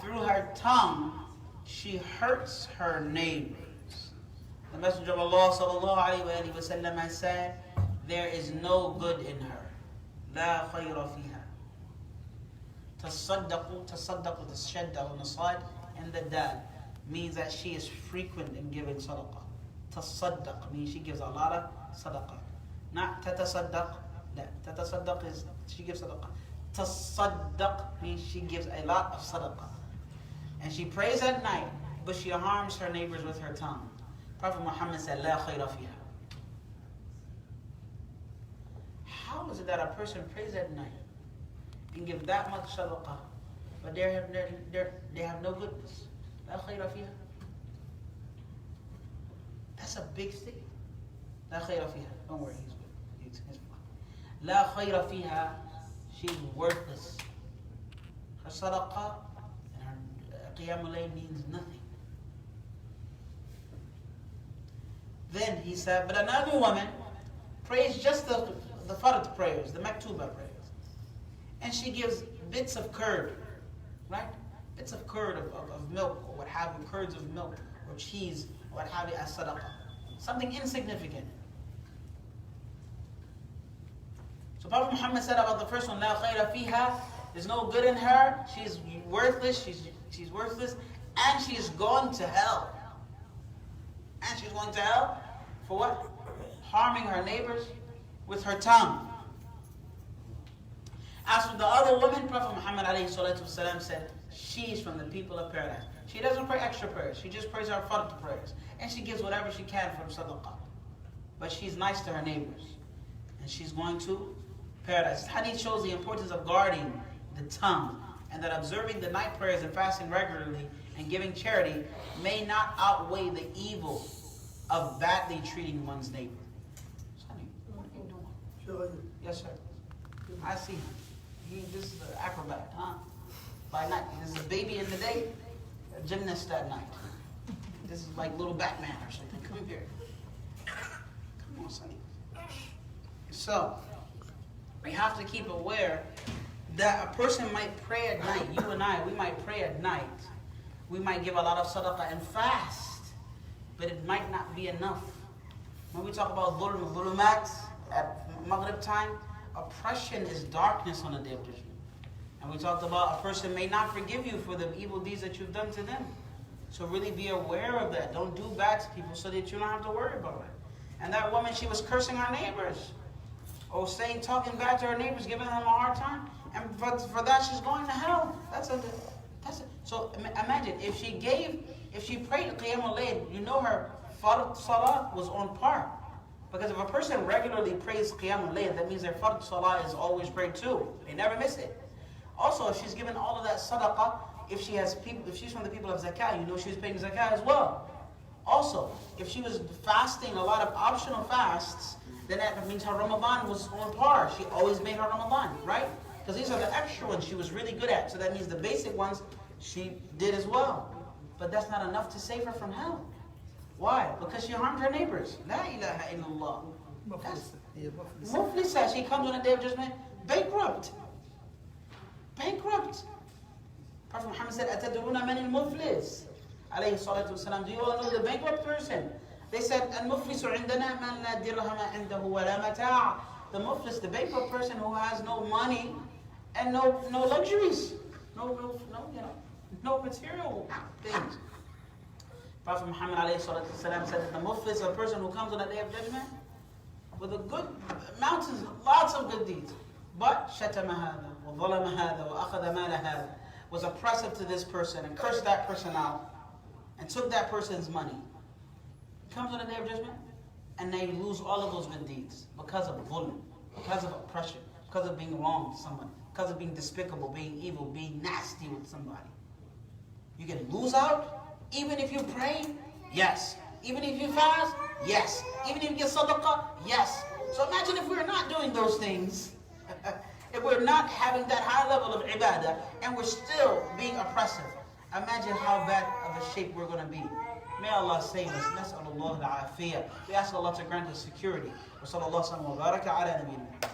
through her tongue, she hurts her neighbors. The Messenger of Allah sallallahu alaihi wasallam has said, there is no good in her. لا خير فيها. تصدق with the shadda on the side and the dal means that she is frequent in giving sadaqah. تصدق means she gives a lot of sadaqah. Not تتصدق. تتصدق is she gives sadaqah. تصدق means she gives a lot of sadaqah. And she prays at night, but she harms her neighbors with her tongue. Prophet Muhammad said, لا خير فيها. How is it that a person prays at night and gives that much sadaqah, but they have no goodness? لا خير فيها. That's a big statement. لا خير فيها. Don't worry, he's good. لا خير فيها. She's worthless. Her sadaqah and her qiyamul layl means nothing. Then he said, but another woman prays just the fard prayers, the maktuba prayers. And she gives bits of curd, right? Bits of curd of milk, or what have you, curds of milk, or cheese, or what have you, as sadaqah. Something insignificant. So Prophet Muhammad said about the first one, La khayra fiha, there's no good in her, she's worthless, she's worthless, and she's going to hell. And she's going to hell for what? Harming her neighbors with her tongue. As for the other woman, Prophet Muhammad ﷺ said, she's from the people of paradise. She doesn't pray extra prayers, she just prays her fard prayers. And she gives whatever she can from sadaqah. But she's nice to her neighbors. And she's going to paradise. This hadith shows the importance of guarding the tongue, and that observing the night prayers and fasting regularly and giving charity may not outweigh the evil of badly treating one's neighbor. Sonny, what are you doing? Yes, sir. I see him. This is the acrobat, huh? By night. This is a baby in the day, a gymnast at night. This is like little Batman or something. Come here. Come on, Sonny. So, we have to keep aware that a person might pray at night. You and I, we might pray at night. We might give a lot of sadaqah and fast, but it might not be enough. When we talk about dhulumat at Maghrib time, oppression is darkness on the day of judgment. And we talked about a person may not forgive you for the evil deeds that you've done to them. So really be aware of that. Don't do bad to people so that you don't have to worry about it. And that woman, she was cursing her neighbors, or talking bad to her neighbors, giving them a hard time. And for that, she's going to hell. So imagine, if she prayed Qiyamul Layl, you know her fard salah was on par. Because if a person regularly prays Qiyamul Layl, that means their fard salah is always prayed too. They never miss it. Also, if she's given all of that sadaqah, if she's from the people of zakah, you know she's paying zakah as well. Also, if she was fasting a lot of optional fasts, then that means her Ramadan was on par. She always made her Ramadan, right? Because these are the extra ones she was really good at. So that means the basic ones she did as well. But that's not enough to save her from hell. Why? Because she harmed her neighbors. La ilaha illallah. Muflisa, she comes on the day of judgment bankrupt. Bankrupt. Prophet Muhammad said, Ataduruna man al-muflis. Alayhi salatu wasalam. Do you all know the bankrupt person? They said, Al-muflisu indana man la dirhama indahu wa la mata'. The muflis, the bankrupt person who has no money and no luxuries, no material things. Prophet Muhammad alayhi salatu wasalam said that the muflis is a person who comes on the day of judgment with a good mountains, lots of good deeds. But shatama hadha, wa dhalama hadha, wa akhadha mala hadha, was oppressive to this person and cursed that person out and took that person's money. Comes on the day of judgment, and they lose all of those good deeds because of dhulm, because of oppression, because of being wrong to someone, because of being despicable, being evil, being nasty with somebody. You can lose out, even if you pray, yes. Even if you fast, yes. Even if you get sadaqah, yes. So imagine if we're not doing those things, if we're not having that high level of ibadah, and we're still being oppressive. Imagine how bad of a shape we're going to be. May Allah save us. Nas'alullah al-afiyah. We ask Allah to grant us security. Wa sallallahu wa baraka ala nabiyyina.